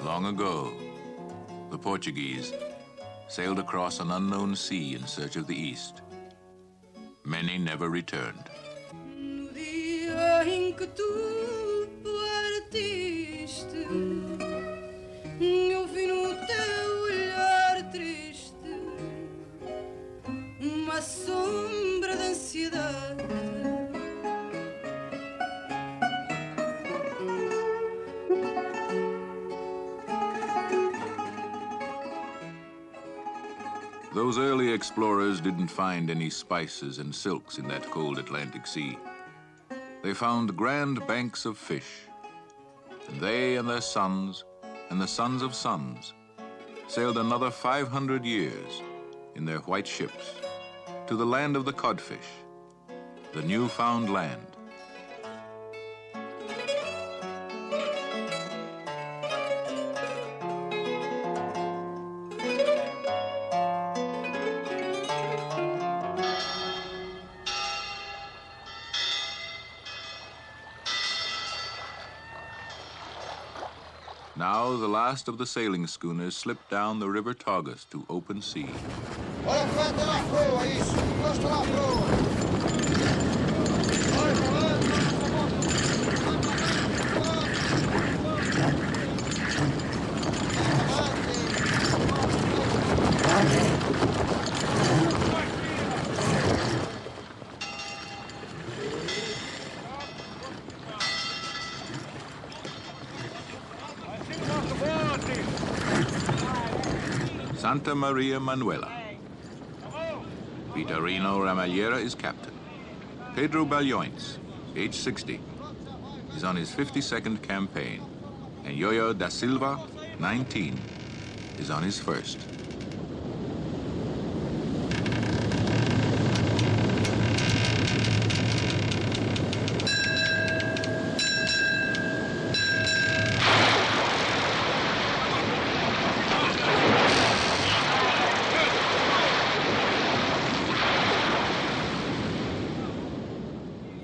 Long ago, the Portuguese sailed across an unknown sea in search of the East. Many never returned. No dia em que tu partiste, eu vi no teu olhar triste uma sombra de ansiedade. Those early explorers didn't find any spices and silks in that cold Atlantic Sea. They found grand banks of fish, and they and their sons and the sons of sons sailed another 500 years in their white ships to the land of the codfish, the newfound land. Now the last of the sailing schooners slipped down the river Tagus to open sea. Santa Maria Manuela. Vitorino Ramallera is captain. Pedro Balloins, age 60, is on his 52nd campaign, and Yoyo da Silva, 19, is on his first.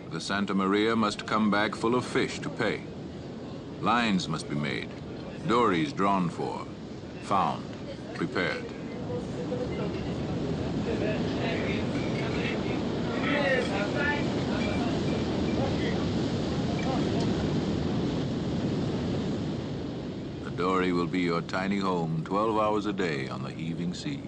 The Santa Maria must come back full of fish to pay. Lines must be made, dories drawn for, found, prepared. The dory will be your tiny home 12 hours a day on the heaving sea.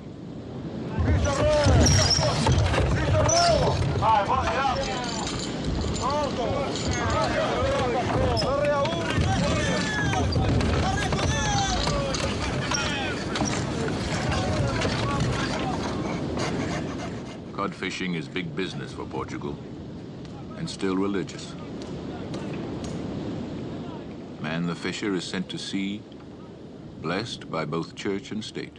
Cod fishing is big business for Portugal, and still religious. Man the fisher is sent to sea, blessed by both church and state.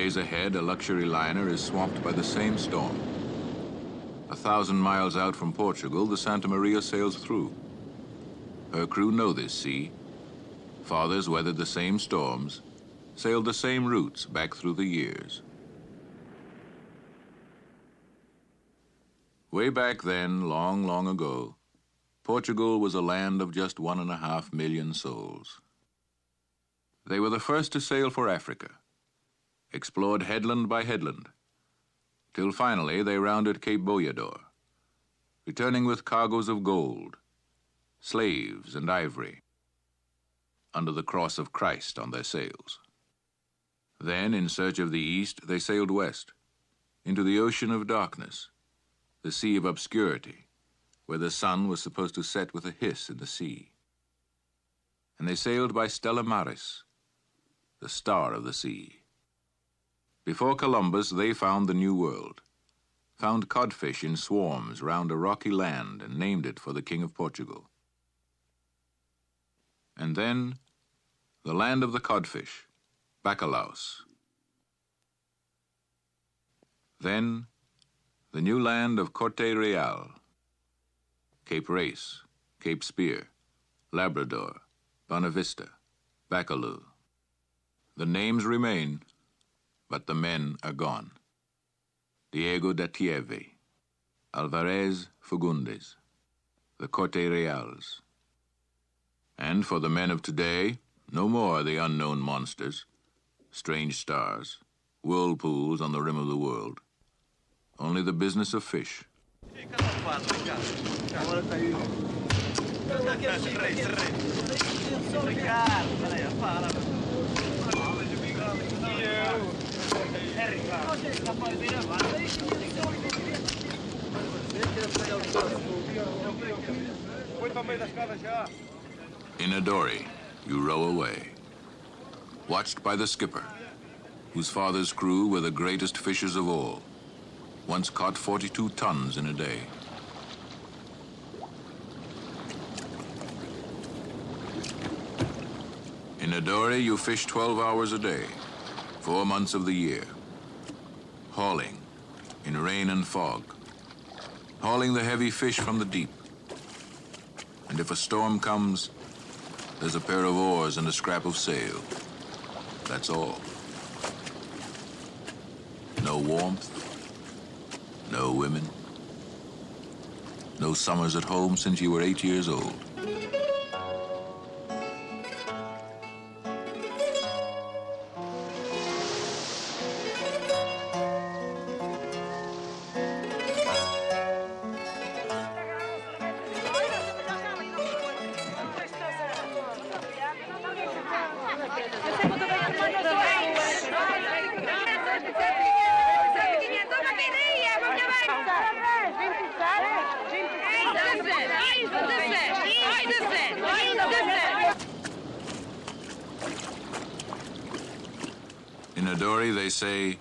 days ahead, a luxury liner is swamped by the same storm. 1,000 miles out from Portugal, the Santa Maria sails through. Her crew know this sea. Fathers weathered the same storms, sailed the same routes back through the years. Way back then, long, long ago, Portugal was a land of just 1.5 million souls. They were the first to sail for Africa, explored headland by headland, till finally they rounded Cape Boyador, returning with cargoes of gold, slaves and ivory, under the cross of Christ on their sails. Then, in search of the east, they sailed west, into the ocean of darkness, the sea of obscurity, where the sun was supposed to set with a hiss in the sea. And they sailed by Stella Maris, the star of the sea. Before Columbus, they found the New World, found codfish in swarms round a rocky land and named it for the King of Portugal. And then, the land of the codfish, Bacalaos. Then, the new land of Corte Real, Cape Race, Cape Spear, Labrador, Bonavista, Bacalou. The names remain, but the men are gone. Diego da Tieve, Alvarez Fagundes, the Corte Reals. And for the men of today, no more the unknown monsters, strange stars, whirlpools on the rim of the world. Only the business of fish. In a dory, you row away, watched by the skipper, whose father's crew were the greatest fishers of all, once caught 42 tons in a day. In a dory, you fish 12 hours a day, 4 months of the year, hauling in rain and fog, hauling the heavy fish from the deep. And if a storm comes, there's a pair of oars and a scrap of sail. That's all. No warmth, no women, no summers at home since you were 8 years old. In a dory, they say,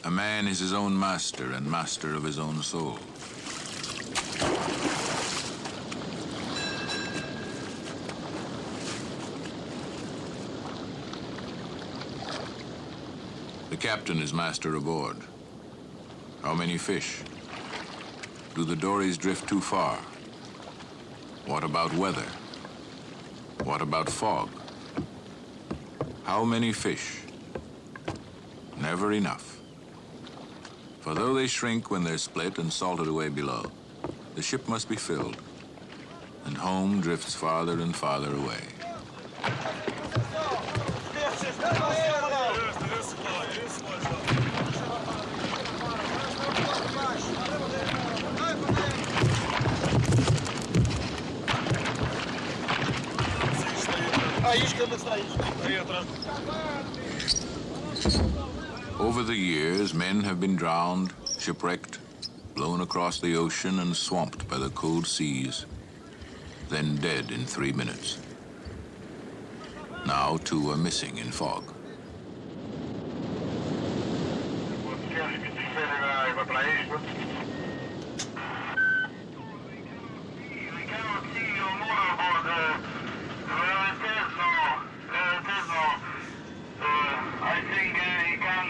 a man is his own master and master of his own soul. The captain is master aboard. How many fish? Do the dories drift too far? What about weather? What about fog? How many fish? Never enough. For though they shrink when they're split and salted away below, the ship must be filled, and home drifts farther and farther away. Over the years, men have been drowned, shipwrecked, blown across the ocean and swamped by the cold seas, then dead in 3 minutes. Now 2 are missing in fog. I think he can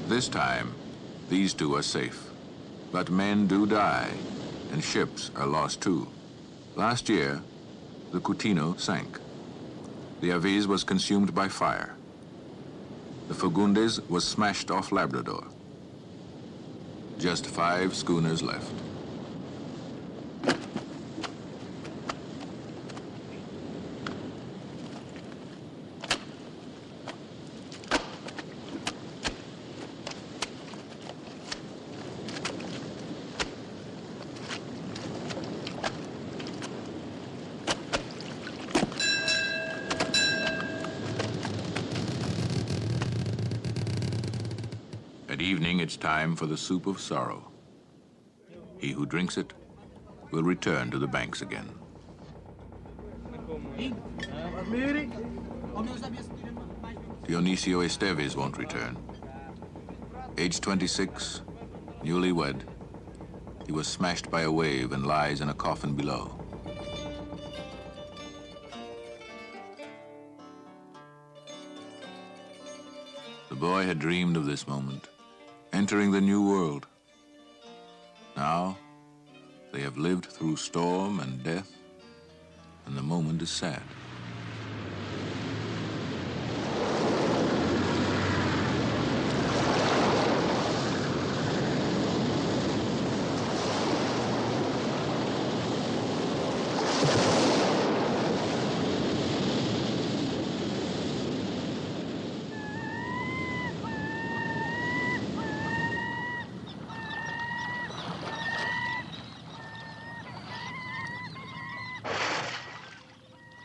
This time, these two are safe. But men do die, and ships are lost too. Last year, the Coutinho sank. The Aviz was consumed by fire. The Fagundes was smashed off Labrador. Just 5 schooners left. At evening, it's time for the soup of sorrow. He who drinks it will return to the banks again. Dionisio Esteves won't return. Age 26, newlywed, he was smashed by a wave and lies in a coffin below. The boy had dreamed of this moment, entering the new world. Now, they have lived through storm and death, and the moment is sad.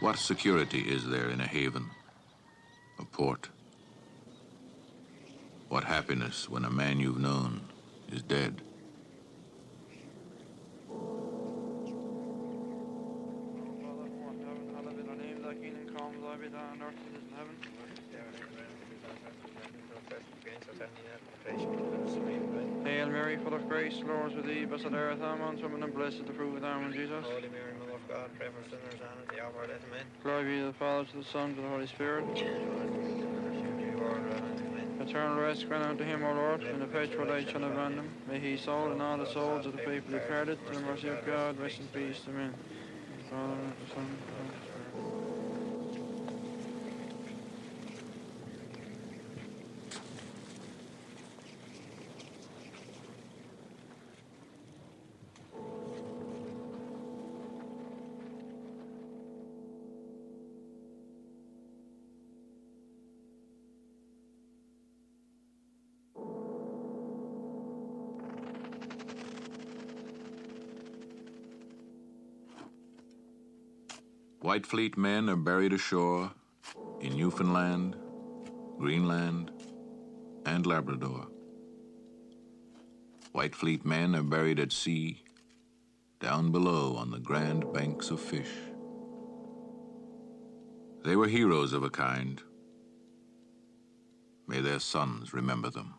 What security is there in a haven, a port? What happiness when a man you've known is dead? Hail Mary, full of grace, the Lord is with thee. Blessed art thou amongst women, and blessed is the fruit of thy womb, Jesus. Holy Mary, Mother of God, pray for sinners now and at the hour of our death. Amen. Glory be to the Father, to the Son, to the Holy Spirit. Eternal rest grant unto him, O Lord, in the perpetual light shall abandon him. May he soul and all the souls of the faithful departed, to the mercy of God, rest in peace. Amen. The Father, the Son, and the Holy Spirit. White Fleet men are buried ashore in Newfoundland, Greenland, and Labrador. White Fleet men are buried at sea, down below on the grand banks of fish. They were heroes of a kind. May their sons remember them.